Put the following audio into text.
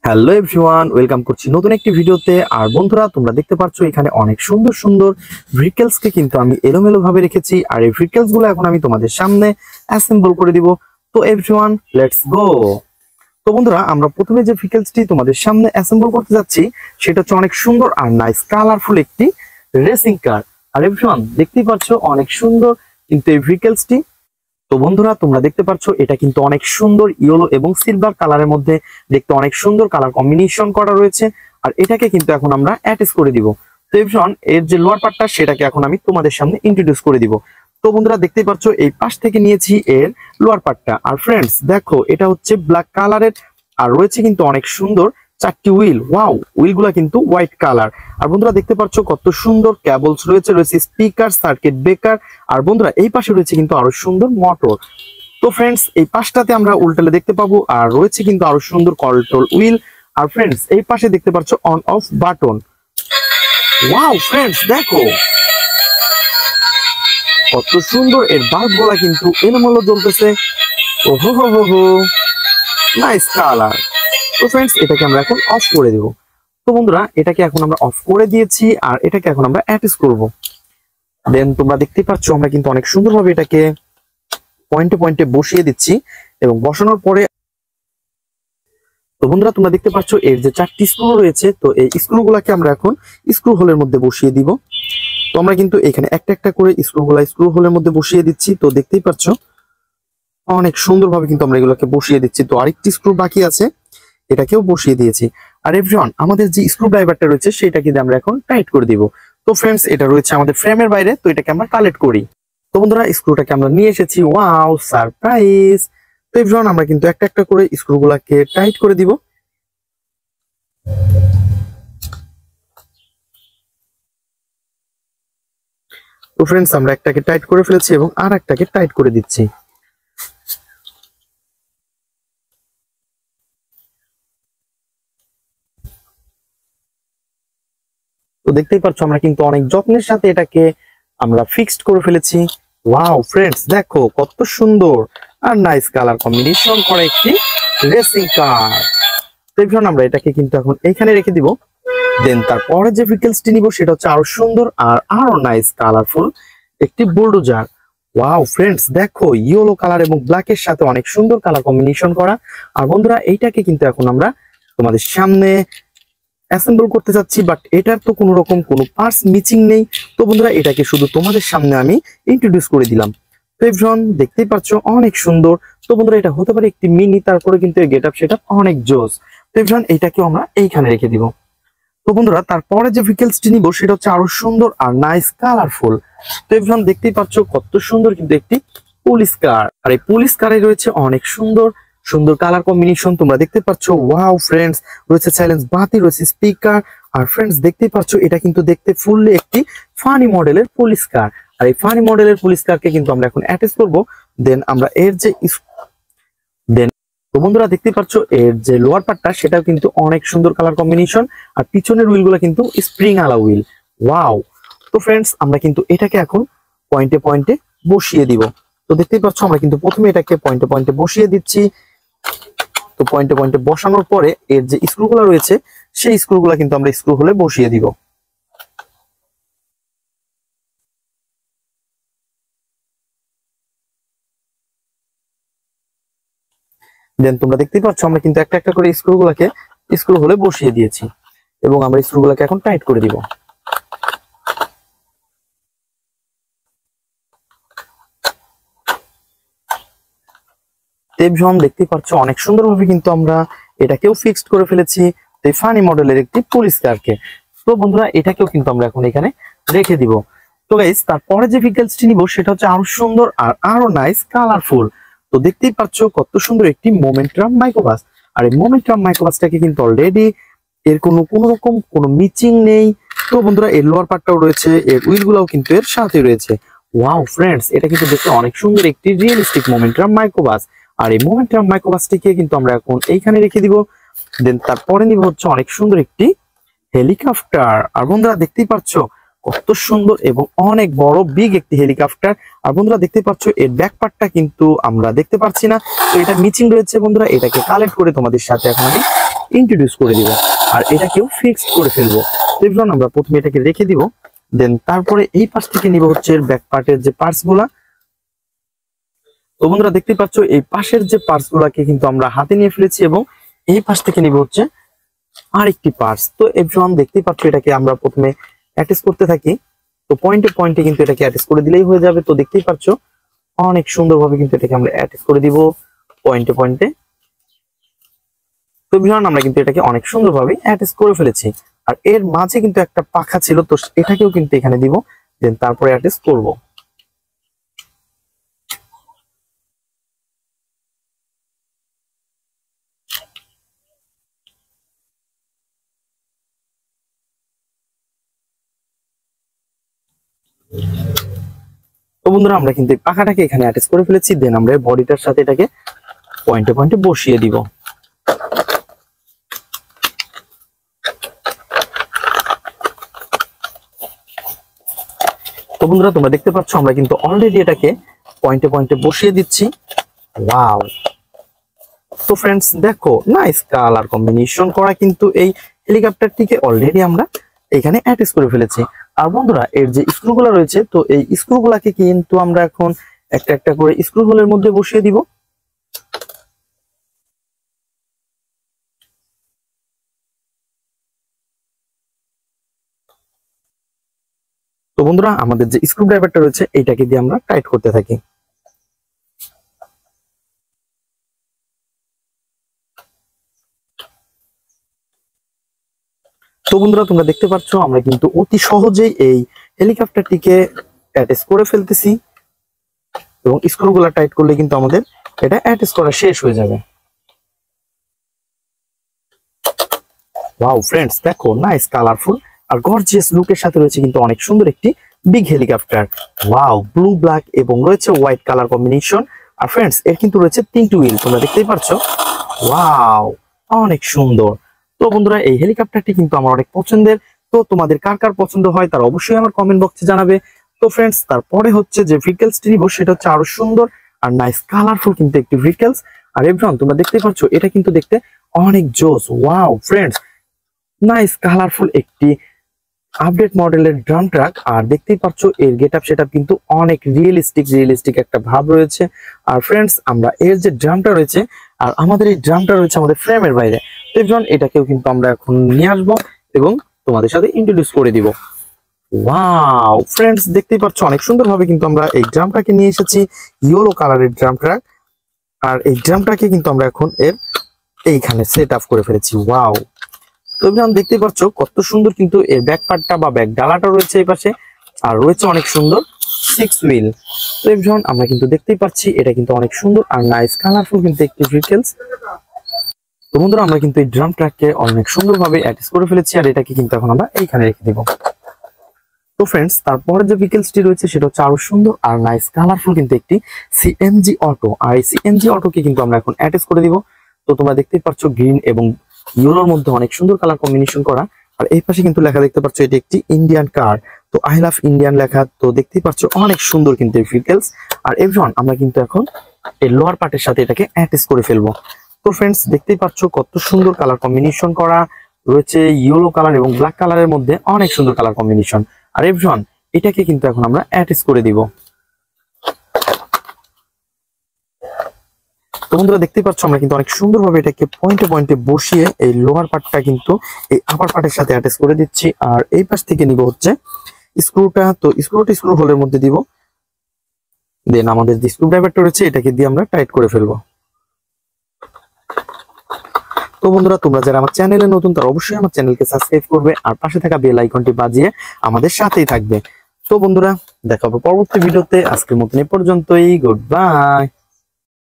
Hello everyone, welcome করছি নতুন একটি ভিডিওতে। আর বন্ধুরা, তোমরা দেখতে পাচ্ছ এখানে অনেক সুন্দর সুন্দর ভেহিকলসকে কিন্তু আমি এলোমেলো ভাবে রেখেছি। আর এই ভেহিকলস গুলো এখন আমি তোমাদের সামনে অ্যাসেম্বল করে দিব। তো এভরিওয়ান, লেটস গো। তো বন্ধুরা, আমরা প্রথমে যে ভেহিকলসটি তোমাদের সামনে অ্যাসেম্বল করতে যাচ্ছি সেটা হচ্ছে অনেক সুন্দর আর নাইস কালারফুল একটি রেসিং কার। আর এভরিওয়ান, দেখতেই পাচ্ছ অনেক সুন্দর কিন্তু এই ভেহিকলসটি। তো বন্ধুরা, তোমরা দেখতে পাচ্ছ এটা কিন্তু অনেক সুন্দর ইয়েলো এবং সিলভার কালারের মধ্যে দেখতে অনেক সুন্দর কালার কম্বিনেশন করা রয়েছে। আর এটাকে কিন্তু এখন আমরা অ্যাটাচ করে দিব। তো এভরিওয়ান, এর যে লোয়ার পার্টটা সেটাকে এখন আমি তোমাদের সামনে ইন্ট্রোডিউস করে দিব। তো বন্ধুরা, দেখতেই পাচ্ছ এই পাশ থেকে নিয়েছি এর লোয়ার পার্টটা। আর ফ্রেন্ডস দেখো, এটা হচ্ছে ব্ল্যাক কালারের আর রয়েছে কিন্তু অনেক সুন্দর চারটি হুইল। ওয়াও, হুইলগুলা কিন্তু হোয়াইট কালার। আর বন্ধুরা দেখতে পাচ্ছ কত সুন্দর কেবলস রয়েছে, স্পিকার, সার্কিট ব্রেকার। আর বন্ধুরা এই পাশে রয়েছে কিন্তু আরো সুন্দর মোটর। তো ফ্রেন্ডস, এই পাশটাতে আমরা উল্টালে দেখতে পাবো আর রয়েছে কিন্তু আরো সুন্দর কন্ট্রোল হুইল। আর ফ্রেন্ডস এই পাশে দেখতে পাচ্ছ on of button. Wow friends, দেখো কত সুন্দর এর বাল্বগুলা কিন্তু এলোমেলো জ্বলতেছে। ওহো হো হো হো, নাইস কালার। তো ফ্রেন্ডস, এটাকে আমরা এখন অফ করে দেব। তো বন্ধুরা, এটাকে এখন আমরা অফ করে দিয়েছি আর এটাকে এখন আমরা অ্যাটাচ করব। দেন তোমরা দেখতেই পাচ্ছ আমরা কিন্তু অনেক সুন্দরভাবে এটাকে পয়েন্টে পয়েন্টে বসিয়ে দিচ্ছি। এবং বসানোর পরে তো বন্ধুরা, তোমরা দেখতে পাচ্ছ এর যে চারটি স্ক্রু রয়েছে, তো এই স্ক্রু গুলাকে আমরা এখন স্ক্রু হোলের মধ্যে বসিয়ে দিব। তো আমরা কিন্তু এখানে একটা একটা করে স্ক্রু হোলের মধ্যে বসিয়ে দিচ্ছি। তো দেখতেই পাচ্ছ অনেক সুন্দরভাবে কিন্তু আমরা এগুলোকে বসিয়ে দিচ্ছি। তো আরেকটি স্ক্রু বাকি আছে, এটাকেও বসিয়ে দিয়েছি। আর এভরিওয়ান, আমাদের যে স্ক্রু ড্রাইভারটা রয়েছে সেটা কিন্তু আমরা এখন টাইট করে দিব। তো ফ্রেন্ডস, এটা রয়েছে আমাদের ফ্রেমের বাইরে, তো এটাকে আমরা কালেক্ট করি। তো বন্ধুরা, স্ক্রুটাকে আমরা নিয়ে এসেছি। Wow, surprise. তো এভরিওয়ান, আমরা কিন্তু একটা একটা করে স্ক্রুগুলোকে টাইট করে দিব। তো ফ্রেন্ডস, আমরা একটাকে টাইট করে ফেলেছি এবং আর একটাকে টাইট করে দিচ্ছি। তো দেখতেই পাচ্ছ আমরা কিন্তু অনেক যত্নের সাথে এটাকে আমরা ফিক্সড করে ফেলেছি। ওয়াও ফ্রেন্ডস, দেখো কত সুন্দর আর নাইস কালার কম্বিনেশন করা একটি রেসিং কার। তো এখন আমরা এটাকে কিন্তু এখন এইখানে রেখে দিব। দেন তারপরে যে ভেহিকলসটি নিব সেটা হচ্ছে আরো সুন্দর আর আরো নাইস কালারফুল একটি বুলডোজার। ওয়াও ফ্রেন্ডস, দেখো ইয়েলো কালার এবং ব্ল্যাক এর সাথে অনেক সুন্দর কালার কম্বিনেশন করা। আর বন্ধুরা, এইটাকে কিন্তু এখন আমরা তোমাদের সামনে অ্যাসেম্বল করতে যাচ্ছি, বাট এটার তো কোনো রকম কোনো পার্টস মিসিং নেই। তো বন্ধুরা, এটাকে শুধু তোমাদের সামনে আমি ইন্ট্রোডিউস করে দিলাম। তো এভরিওয়ান, দেখতেই পাচ্ছ অনেক সুন্দর। তো বন্ধুরা, এটা হতে পারে একটি মিনি, তারপরে কিন্তু এর গেটআপ সেটআপ অনেক জোস। তো এভরিওয়ান, এটাকেও আমরা এইখানে রেখে দিব। তো বন্ধুরা, তারপরে যে ভেহিকলসটি নিব সেটা হচ্ছে আরো সুন্দর আর নাইস কালারফুল। তো এভরিওয়ান, দেখতেই পাচ্ছ কত সুন্দর কিন্তু একটি পুলিশ কার। আর এই পুলিশ কারে রয়েছে অনেক সুন্দর সুন্দর কালার কম্বিনেশন, তোমরা দেখতে পাচ্ছ। ওয়াও ফ্রেন্ডস, রয়েছে সাইলেন্স বাতি, রয়েছে স্পিকার। আর ফ্রেন্ডস দেখতেই পাচ্ছ এটা কিন্তু দেখতে ফুললি একটি ফানি মডেলের পুলিশ কার। আর এই ফানি মডেলের পুলিশ কারকে কিন্তু আমরা এখন অ্যাটাচ করব। দেন আমরা এর যে দেন তো বন্ধুরা, দেখতে পাচ্ছ এর যে লোয়ার পার্টটা সেটাও কিন্তু অনেক সুন্দর কালার কম্বিনেশন। আর পিছনের হুইল গুলো কিন্তু স্প্রিং আলা হুইল। ওয়াও। তো ফ্রেন্ডস, আমরা কিন্তু এটাকে এখন পয়েন্টে পয়েন্টে বসিয়ে দিব। তো দেখতেই পাচ্ছ আমরা কিন্তু প্রথমে এটাকে পয়েন্টে পয়েন্টে বসিয়ে দিচ্ছি। তো পয়েন্টে পয়েন্টে বসানোর পরে এর যে স্ক্রুগুলো রয়েছে সেই স্ক্রুগুলো কিন্তু আমরা স্ক্রু হলে বসিয়ে দিব। দেন তোমরা দেখতেই পাচ্ছ আমরা কিন্তু একটা একটা করে স্ক্রুগুলোকে স্ক্রু হলে বসিয়ে দিয়েছি এবং আমরা স্ক্রুগুলোকে এখন টাইট করে দিব। দেখতেই পাচ্ছ অনেক সুন্দরভাবে কিন্তু আমরা এটাকেও ফিক্সড করে ফেলেছি এই ফানি মডেলের একটি পুলিশ কারকে। তো বন্ধুরা, এটাকেও কিন্তু আমরা এখন এখানে রেখে দিব। তো গাইস, তারপরে যে ভেহিকলসটি নিব সেটা হচ্ছে আরো সুন্দর আর আরো নাইস কালারফুল। তো দেখতেই পাচ্ছ কত সুন্দর একটি মোমেন্টাম মাইক্রোবাস। আর এই মোমেন্টাম মাইক্রোবাসটাকে কিন্তু অলরেডি এর কোনো রকম কোনো মিচিং নেই। তো বন্ধুরা, এর লোয়ার পার্টটাও রয়েছে, এর হুইল গুলাও কিন্তু এর সাথে রয়েছে। ওয়াও ফ্রেন্ডস, এটা কিন্তু দেখতে অনেক সুন্দর একটি রিয়েলিস্টিক মোমেন্টাম মাইক্রোবাস। আর এই মোমেন্টাম মাইক্রোবাসটিকে কিন্তু আমরা এখন এইখানে রেখে দিব। দেন তারপরে নিব হচ্ছে অনেক সুন্দর একটি হেলিকপ্টার। আর বন্ধুরা, দেখতেই পাচ্ছ কত সুন্দর এবং অনেক বড় বিগ একটি হেলিকপ্টার। আর বন্ধুরা দেখতে পাচ্ছ এর ব্যাক পার্টটা কিন্তু আমরা দেখতে পাচ্ছি না, তো এটা মিচিং রয়েছে বন্ধুরা। এটাকে কালেক্ট করে তোমাদের সাথে এখন আমি ইন্ট্রোডিউস করে দিব আর এটাকেও ফিক্সড করে ফেলবো। দেখলাম আমরা প্রথমে এটাকে রেখে দিব, দেন তারপরে এই পাশ থেকে নিব হচ্ছে এর ব্যাক পার্টের যে পার্টস গুলা। তো বন্ধুরা দেখতে পাচ্ছ এই পাশের যে পার্টস গুলাকে কিন্তু আমরা হাতে নিয়ে ফেলেছি এবং এই পাশ থেকে নিব হচ্ছে আরেকটি পার্টস। তো এভরিওয়ান দেখতেই পাচ্ছ এটাকে আমরা প্রথমে অ্যাটাচ করতে থাকি। তো পয়েন্টে পয়েন্টে কিন্তু এটাকে অ্যাটাচ করে দিলেই হয়ে যাবে। তো দেখতেই পাচ্ছ অনেক সুন্দরভাবে কিন্তু এটাকে আমরা অ্যাটাচ করে দিব পয়েন্টে পয়েন্টে। তো এভরিওয়ান আমরা কিন্তু এটাকে অনেক সুন্দরভাবে অ্যাটাচ করে ফেলেছি। আর এর মাঝে কিন্তু একটা পাখা ছিল, তো এটাকেও কিন্তু এখানে দিব, দেন তারপরে অ্যাটাচ করব। তো বন্ধুরা আমরা কিন্তু এই পাখাটাকে এখানে অ্যাটাচ করে ফেলেছি, দেন আমরা বডিটার সাথে এটাকে পয়েন্টে পয়েন্টে বসিয়ে দিব। তো বন্ধুরা তোমরা দেখতে পাচ্ছ আমরা কিন্তু অলরেডি এটাকে পয়েন্টে পয়েন্টে বসিয়ে দিচ্ছি। ওয়াও! তো ফ্রেন্ডস দেখো নাইস কালার কম্বিনেশন করা কিন্তু এই হেলিকপ্টারটিকে অলরেডি আমরা এখানে অ্যাটাচ করে ফেলেছি। আর বন্ধুরা এর যে স্ক্রুগুলো রয়েছে, তো এই স্ক্রুগুলাকে কিন্তু আমরা এখন একটা একটা করে স্ক্রু হোলের মধ্যে বসিয়ে দিব। তো বন্ধুরা আমাদের যে স্ক্রু ড্রাইভারটা রয়েছে এটাকে দিয়ে আমরা টাইট করতে থাকি। তো বন্ধুরা তোমরা দেখতে পাচ্ছ আমরা কিন্তু অতি সহজেই এই হেলিকপ্টারটিকে অ্যাটাচ করে ফেলতেছি এবং স্ক্রুগুলা টাইট করলে কিন্তু আমাদের এটা অ্যাটাচ করা শেষ হয়ে যাবে। ওয়াও ফ্রেন্ডস দেখো নাইস কালারফুল আর গর্জিয়াস লুকের সাথে রয়েছে কিন্তু অনেক সুন্দর একটি big helicopter. Wow blue black এবং রয়েছে হোয়াইট কালার কম্বিনেশন। আর ফ্রেন্ডস এর কিন্তু রয়েছে 3টি হুইল, তোমরা দেখতেই পাচ্ছ। ওয়াও অনেক সুন্দর। তো বন্ধুরা এই হেলিকপ্টারটি কিন্তু আমার অনেক পছন্দের। তো তোমাদের কার কার পছন্দ হয় তার অবশ্যই আমার কমেন্ট বক্সে জানাবে। তো ফ্রেন্ডস তারপরে হচ্ছে যে ভেহিকলসটি নিব সেটা হচ্ছে আরো সুন্দর আর নাইস কালারফুল কিন্তু একটি ভেহিকলস। আর এভরিওয়ান তোমরা দেখতেই পাচ্ছ এটা কিন্তু দেখতে অনেক জোস। ওয়াও ফ্রেন্ডস নাইস কালারফুল একটি আপডেট মডেলের ড্রাম ট্রাক। আর দেখতেই পাচ্ছ এর গেটআপ সেটআপ কিন্তু অনেক রিয়েলিস্টিক একটা ভাব রয়েছে। আর ফ্রেন্ডস আমরা এর যে ড্রামটা রয়েছে আর আমাদের এই ড্রামটা রয়েছে আমাদের ফ্রেমের বাইরে, তো এটাকেও কিন্তু আমরা এখন নিয়ে আসবো এবং তোমাদের সাথে ইন্ট্রোডিউস করে দিব। ওয়াও ফ্রেন্ডস দেখতেই পাচ্ছ অনেক সুন্দরভাবে কিন্তু আমরা এই ড্রামটাকে নিয়ে এসেছি, ইয়েলো কালারের ড্রাম ট্রাক। আর এই ড্রামটাকে কিন্তু আমরা এখন এর এইখানে সেট আপ করে ফেলেছি। ওয়াও! তো দেখতেই পাচ্ছ কত সুন্দর কিন্তু এর ব্যাক পার্টটা বা ব্যাক ডালাটা রয়েছে এই পাশে, আর রয়েছে অনেক সুন্দর 6 হুইল। তো এভরিওয়ান আমরা কিন্তু দেখতেই পাচ্ছি এটা কিন্তু অনেক সুন্দর আর নাইস কালারফুল কিন্তু একটি ভেহিকলস। তো বন্ধুরা আমরা কিন্তু এই ড্রাম ট্রাককে অনেক সুন্দরভাবে অ্যাটাচ করে ফেলেছি আর এটাকে কিন্তু এখন আমরা এইখানে রেখে দিব। তো ফ্রেন্ডস তারপরে যে ভেহিকলসটি রয়েছে সেটা হচ্ছে আরো সুন্দর আর নাইস কালারফুল কিন্তু একটি সিএনজি অটো। আর এই সিএনজি অটোকে কিন্তু আমরা এখন অ্যাটাচ করে দিব। তো তোমরা দেখতেই পাচ্ছ গ্রিন এবং ইয়েলোর মধ্যে অনেক সুন্দর কালার কম্বিনেশন করা। আর এই পাশে কিন্তু লেখা দেখতে পাচ্ছ এটি একটি ইন্ডিয়ান কার, তো আই লাভ ইন্ডিয়ান লেখা। তো দেখতেই পাচ্ছ অনেক সুন্দর কিন্তু এই ভেহিকলস। আর এভরিওয়ান আমরা কিন্তু এখন এই লোয়ার পার্টের সাথে এটাকে অ্যাটাচ করে ফেলবো। তো ফ্রেন্ডস দেখতেই পাচ্ছ কত সুন্দর কালার কম্বিনেশন করা রয়েছে, ইয়েলো কালার এবং ব্ল্যাক কালারের মধ্যে অনেক সুন্দর কালার কম্বিনেশন। আর এভরিওয়ান এটাকে কিন্তু এখন আমরা অ্যাটাচ করে দিব। তো বন্ধুরা দেখতেই পাচ্ছ আমরা কিন্তু অনেক সুন্দরভাবে এটাকে পয়েন্টে পয়েন্টে বসিয়ে এই লোয়ার পার্টটা কিন্তু এই আপার পার্টের সাথে অ্যাটাচ করে দিচ্ছি। আর এই পাশ থেকে নিব হচ্ছে স্ক্রুটা, তো স্ক্রুটা স্ক্রু হোলের মধ্যে দিব, দেন আমাদের যে স্ক্রু ড্রাইভারটা রয়েছে এটাকে দিয়ে আমরা টাইট করে ফেলবো। তো বন্ধুরা তোমরা যারা আমার চ্যানেলে নতুন তারা অবশ্যই আমার চ্যানেলকে সাবস্ক্রাইব করবে আর পাশে থাকা বেল আইকনটি বাজিয়ে আমাদের সাথেই থাকবে। তো বন্ধুরা দেখা হবে পরবর্তী ভিডিওতে, আজকের মতন এ পর্যন্তই, গুড বাই।